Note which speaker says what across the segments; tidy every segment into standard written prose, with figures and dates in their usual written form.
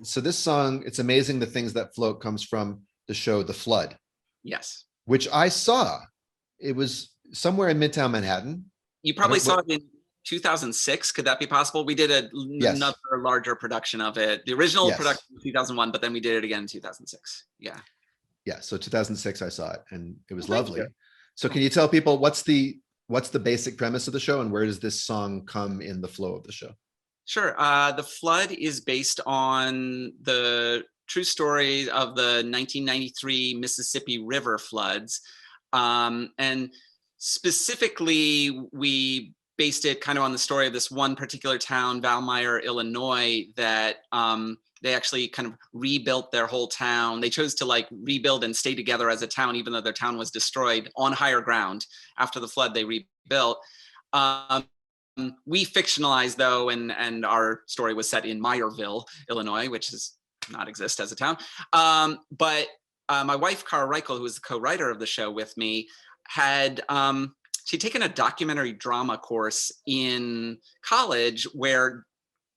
Speaker 1: So this song, It's Amazing the Things That Float, comes from the show The Flood.
Speaker 2: Yes.
Speaker 1: Which I saw. It was somewhere in Midtown Manhattan.
Speaker 2: You probably saw it in 2006. Could that be possible? We did another larger production of it. The original production in 2001, but then we did it again in 2006. Yeah.
Speaker 1: Yeah. So 2006, I saw it, and it was lovely. So can you tell people what's the basic premise of the show, and where does this song come in the flow of the show?
Speaker 2: Sure. The Flood is based on the true story of the 1993 Mississippi River floods. And specifically, we based it kind of on the story of this one particular town, Valmeyer, Illinois, that they actually kind of rebuilt their whole town. They chose to like rebuild and stay together as a town, even though their town was destroyed on higher ground. After the flood, they rebuilt. We fictionalized though, and our story was set in Meyerville, Illinois, which does not exist as a town. But my wife, Cara Reichel, who was the co-writer of the show with me, had she'd taken a documentary drama course in college where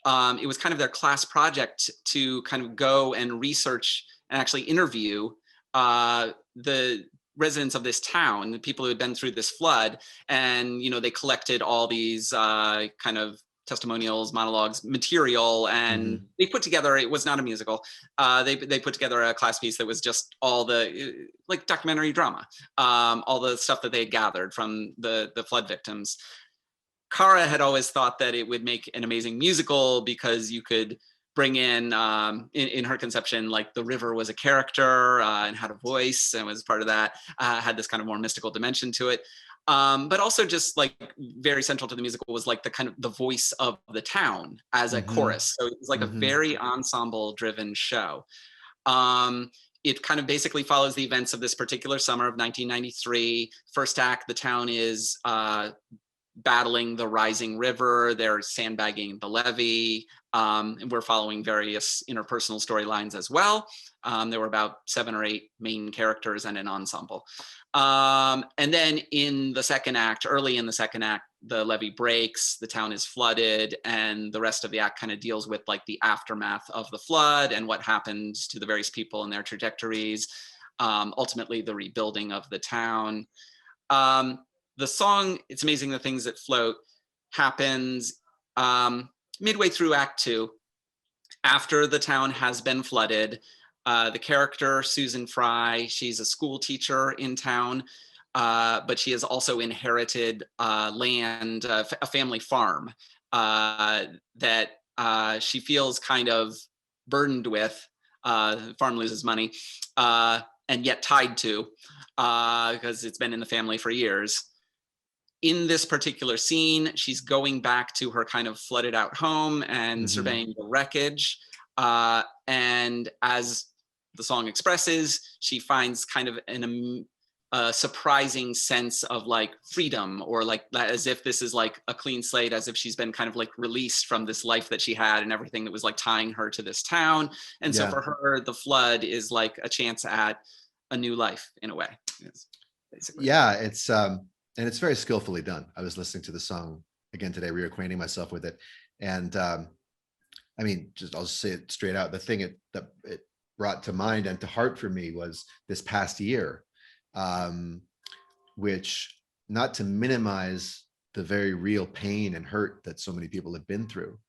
Speaker 2: it was kind of their class project to kind of go and research and actually interview the residents of this town, the people who had been through this flood. And, you know, they collected all these kind of testimonials, monologues, material, and they put together, it was not a musical, they put together a class piece that was just all the, like documentary drama, all the stuff that they had gathered from the flood victims. Cara had always thought that it would make an amazing musical because you could bring in her conception, like the river was a character and had a voice and was part of that, had this kind of more mystical dimension to it. But also just like very central to the musical was like the kind of the voice of the town as a chorus. So it was like a very ensemble driven show. It kind of basically follows the events of this particular summer of 1993. First act, the town is battling the rising river. They're sandbagging the levee. And we're following various interpersonal storylines as well. There were about 7 or 8 main characters and an ensemble. And then in the second act, early in the second act, the levee breaks, the town is flooded, and the rest of the act kind of deals with like the aftermath of the flood and what happened to the various people and their trajectories, ultimately the rebuilding of the town. The song, It's Amazing the Things That Float, happens midway through Act 2, after the town has been flooded. The character, Susan Fry, she's a school teacher in town, but she has also inherited land, a family farm that she feels kind of burdened with. The farm loses money, and yet tied to, because it's been in the family for years. In this particular scene, she's going back to her kind of flooded out home and surveying the wreckage. And as the song expresses, she finds kind of a surprising sense of like freedom, or like as if this is like a clean slate, as if she's been kind of like released from this life that she had and everything that was like tying her to this town. And so for her, the flood is like a chance at a new life in a way. Basically.
Speaker 1: Yeah, it's and it's very skillfully done. I was listening to the song again today, reacquainting myself with it. And I mean, I'll just say it straight out. The thing that it brought to mind and to heart for me was this past year, which, not to minimize the very real pain and hurt that so many people have been through,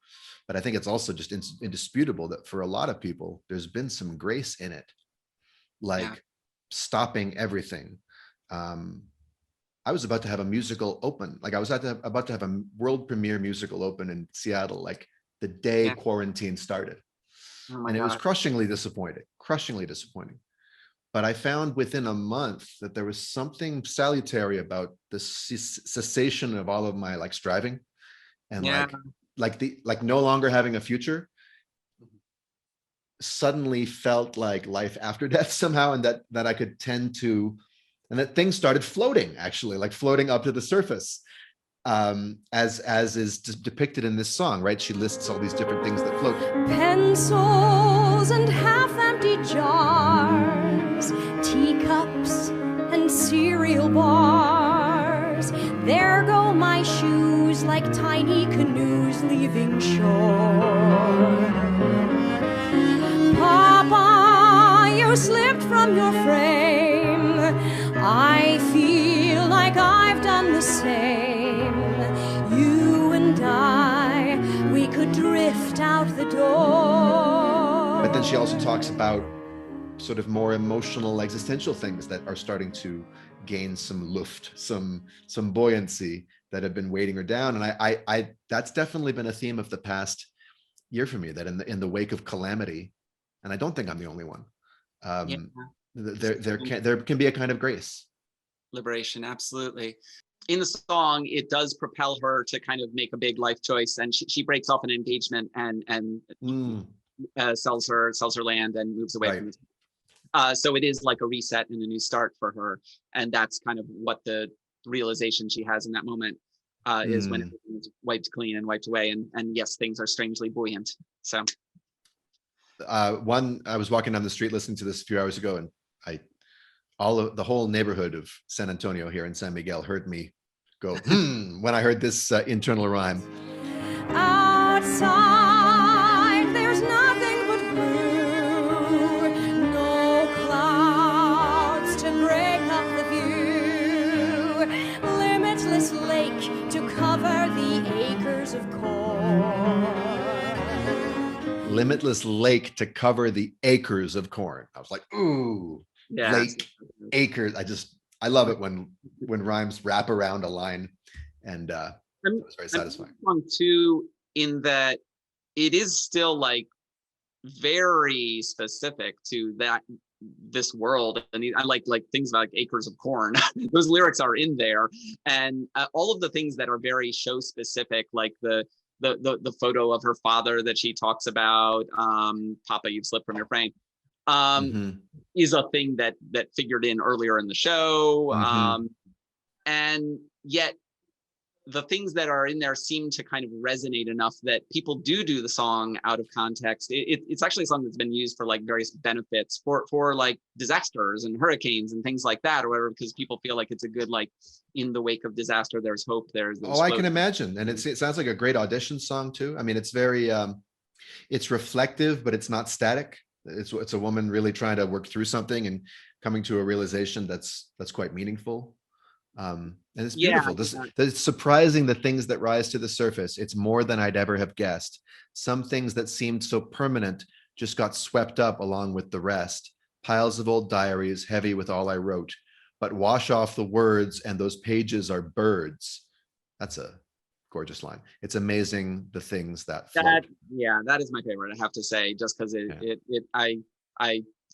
Speaker 1: but I think it's also just indisputable that for a lot of people, there's been some grace in it, like stopping everything. I was about to have a musical open, like I was about to have a world premiere musical open in Seattle, like the day quarantine started. And it was crushingly disappointing. But I found within a month that there was something salutary about the cessation of all of my like striving, and like no longer having a future suddenly felt like life after death somehow, and that I could tend to, and that things started floating, actually, like floating up to the surface, as is depicted in this song, right? She lists all these different things that float.
Speaker 3: Pencils and half-empty jars, teacups and cereal bars, There go my shoes like tiny canoes leaving shore. Papa, you slipped from your frame. I feel like I've done the same. You and I, we could drift out the door.
Speaker 1: But then she also talks about sort of more emotional, existential things that are starting to gain some luft, some buoyancy that have been weighting her down. And I that's definitely been a theme of the past year for me, that in the wake of calamity, and I don't think I'm the only one, there can be a kind of grace.
Speaker 2: Liberation, absolutely. In the song, it does propel her to kind of make a big life choice, and she breaks off an engagement and sells her land and moves away from it. So it is like a reset and a new start for her, and that's kind of what the realization she has in that moment is, when everything is wiped clean and wiped away, and yes, things are strangely buoyant. So
Speaker 1: I was walking down the street listening to this a few hours ago, and the whole neighborhood of San Antonio here in San Miguel heard me go when I heard this internal rhyme.
Speaker 3: Outside, there's nothing but blue, no clouds to break up the view, limitless lake to cover the acres of corn.
Speaker 1: Limitless lake to cover the acres of corn. I was like, ooh, yeah. Lake, acres. I love it when rhymes wrap around a line, and it was very satisfying.
Speaker 2: Too, in that it is still like very specific to this world, and I like things like acres of corn. Those lyrics are in there, and all of the things that are very show specific, like the photo of her father that she talks about, Papa, you've slipped from your frame, is a thing that figured in earlier in the show, and yet the things that are in there seem to kind of resonate enough that people do the song out of context. It's actually a song that's been used for like various benefits for like disasters and hurricanes and things like that, or whatever, because people feel like it's a good, like, in the wake of disaster, there's hope. There's
Speaker 1: I can imagine. And it sounds like a great audition song too. I mean, it's very it's reflective, but it's not static. It's a woman really trying to work through something and coming to a realization that's quite meaningful. And it's beautiful. It's surprising, the things that rise to the surface. It's more than I'd ever have guessed. Some things that seemed so permanent just got swept up along with the rest. Piles of old diaries, heavy with all I wrote. But wash off the words, and those pages are birds. That's a gorgeous line. It's amazing the things that float.
Speaker 2: That is my favorite, I have to say, just because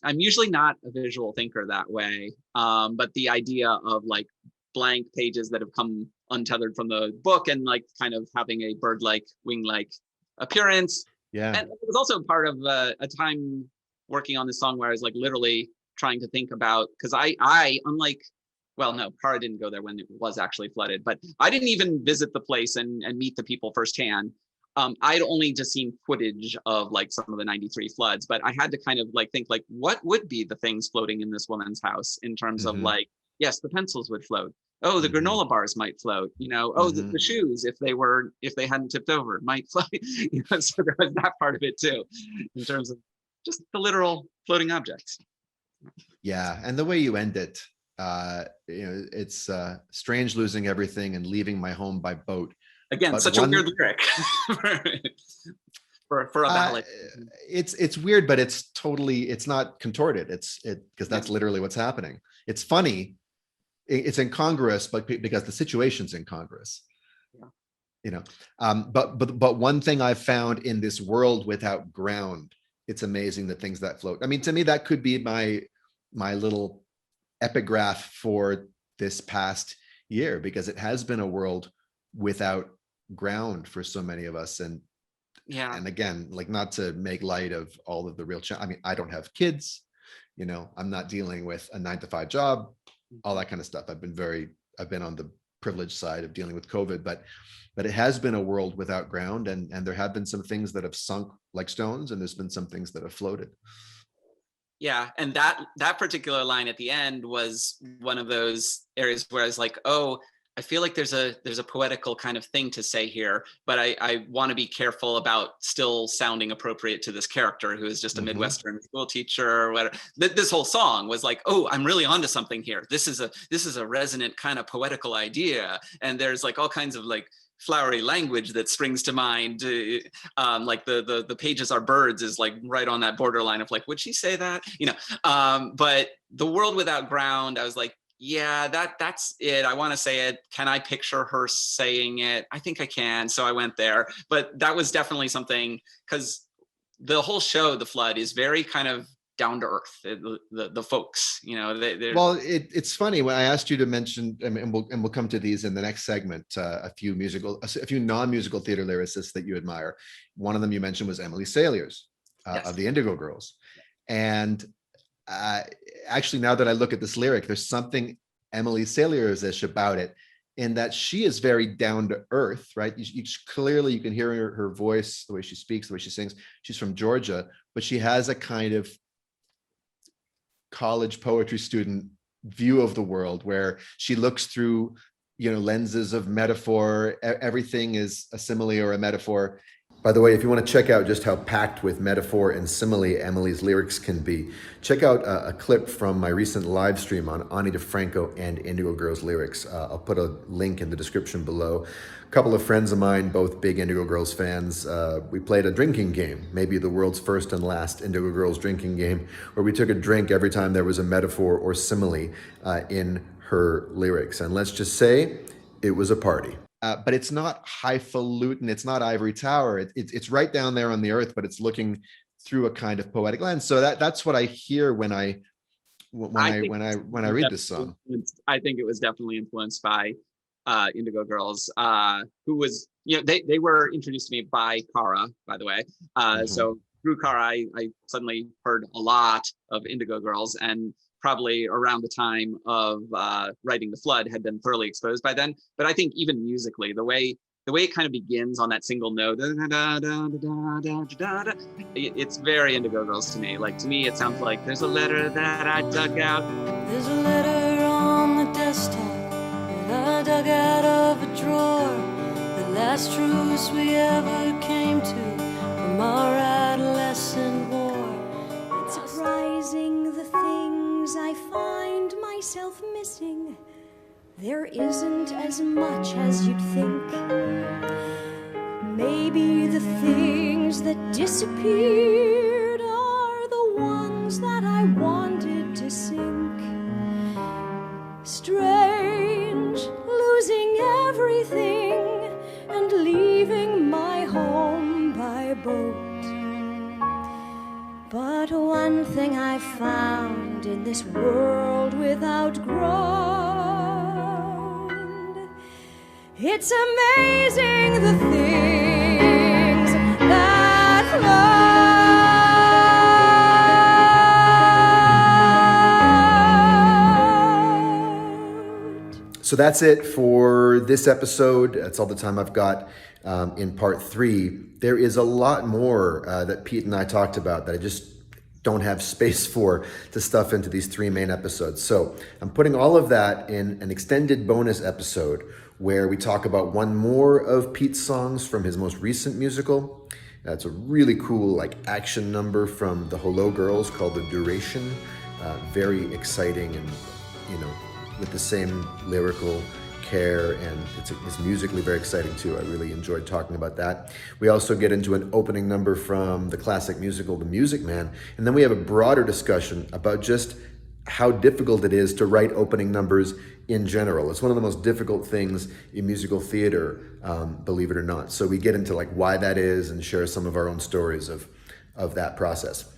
Speaker 2: I'm usually not a visual thinker that way, but the idea of like blank pages that have come untethered from the book and like kind of having a bird-like, wing-like appearance. And it was also part of a time working on this song where I was like literally trying to think about, because I unlike, well, no, Cara didn't go there when it was actually flooded, but I didn't even visit the place and meet the people firsthand. I'd only just seen footage of like some of the 93 floods, but I had to kind of like think like, what would be the things floating in this woman's house in terms of like, yes, the pencils would float. Oh, the granola bars might float, the shoes, if they hadn't tipped over, might float. So there was that part of it too, in terms of just the literal floating objects.
Speaker 1: Yeah, and the way you end it, it's strange losing everything and leaving my home by boat.
Speaker 2: Again, but such a weird lyric for a ballad.
Speaker 1: It's weird, but it's not contorted. Because that's literally what's happening. It's funny. It's incongruous, but because the situation's incongruous. But one thing I've found in this world without ground, it's amazing the things that float. I mean, to me, that could be my little epigraph for this past year, because it has been a world without ground for so many of us. And again, like, not to make light of all of the real I mean, I don't have kids, I'm not dealing with a 9-to-5 job, all that kind of stuff. I've been on the privileged side of dealing with COVID, but it has been a world without ground, and there have been some things that have sunk like stones, and there's been some things that have floated.
Speaker 2: Yeah, and that particular line at the end was one of those areas where I was like, oh, I feel like there's a poetical kind of thing to say here, but I want to be careful about still sounding appropriate to this character who is just a Midwestern school teacher or whatever. This whole song was like, oh, I'm really onto something here. This is a resonant kind of poetical idea, and there's like all kinds of like flowery language that springs to mind. Like the pages are birds is like right on that borderline of like, would she say that? But the world without ground, I was like, yeah, that's it. I want to say it. Can I picture her saying it? I think I can. So I went there. But that was definitely something, because the whole show, The Flood, is very kind of down to earth. The folks,
Speaker 1: Well, it's funny when I asked you to mention, and we'll come to these in the next segment, a few non-musical theater lyricists that you admire. One of them you mentioned was Emily Saliers
Speaker 2: Yes.
Speaker 1: of the Indigo Girls. And actually, now that I look at this lyric, there's something Emily Saliers-ish about it, in that she is very down to earth, right? You clearly, you can hear her voice, the way she speaks, the way she sings. She's from Georgia, but she has a kind of college poetry student view of the world, where she looks through, lenses of metaphor. Everything is a simile or a metaphor. By the way, if you want to check out just how packed with metaphor and simile Emily's lyrics can be, check out a clip from my recent live stream on Ani DeFranco and Indigo Girls lyrics. I'll put a link in the description below. A couple of friends of mine, both big Indigo Girls fans, we played a drinking game, maybe the world's first and last Indigo Girls drinking game, where we took a drink every time there was a metaphor or simile in her lyrics. And let's just say it was a party. But it's not highfalutin. It's not ivory tower. It's right down there on the earth, but it's looking through a kind of poetic lens. So that's what I hear when I read this song.
Speaker 2: I think it was definitely influenced by Indigo Girls, who was, they were introduced to me by Kara, by the way. So through Kara, I suddenly heard a lot of Indigo Girls, and probably around the time of writing The Flood had been thoroughly exposed by then. But I think even musically, the way it kind of begins on that single note, it's very Indigo Girls to me. Like, to me, it sounds like there's a letter that I dug out.
Speaker 3: There's a letter on the desktop that I dug out of a drawer. The last truce we ever came to from our adolescent war. It's surprising the things I find myself missing. There isn't as much as you'd think. Maybe the things that disappeared are the ones that I wanted to sink. Strange, losing everything and leaving my home by boat. But one thing I found in this world without ground, it's amazing the things that float.
Speaker 1: So that's it for this episode. That's all the time I've got in part 3. There is a lot more that Pete and I talked about that I just don't have space for to stuff into these 3 main episodes. So I'm putting all of that in an extended bonus episode where we talk about one more of Pete's songs from his most recent musical. That's a really cool action number from the Hello Girls called The Duration. Very exciting, and with the same lyrical care, and it's musically very exciting too. I really enjoyed talking about that. We also get into an opening number from the classic musical The Music Man, and then we have a broader discussion about just how difficult it is to write opening numbers in general. It's one of the most difficult things in musical theater, believe it or not. So we get into why that is and share some of our own stories of that process.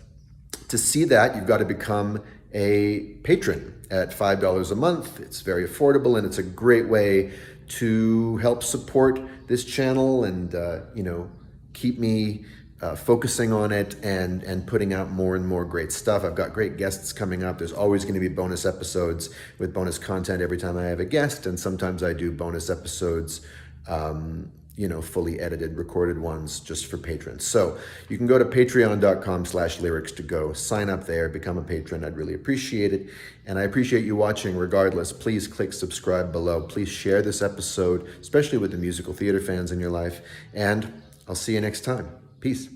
Speaker 1: To see that, you've got to become a patron at $5 a month. It's very affordable, and it's a great way to help support this channel and keep me focusing on it and putting out more and more great stuff. I've got great guests coming up. There's always going to be bonus episodes with bonus content every time I have a guest, and sometimes I do bonus episodes fully edited, recorded ones just for patrons. So you can go to patreon.com/lyrics to go sign up there, become a patron. I'd really appreciate it. And I appreciate you watching regardless. Please click subscribe below. Please share this episode, especially with the musical theater fans in your life. And I'll see you next time. Peace.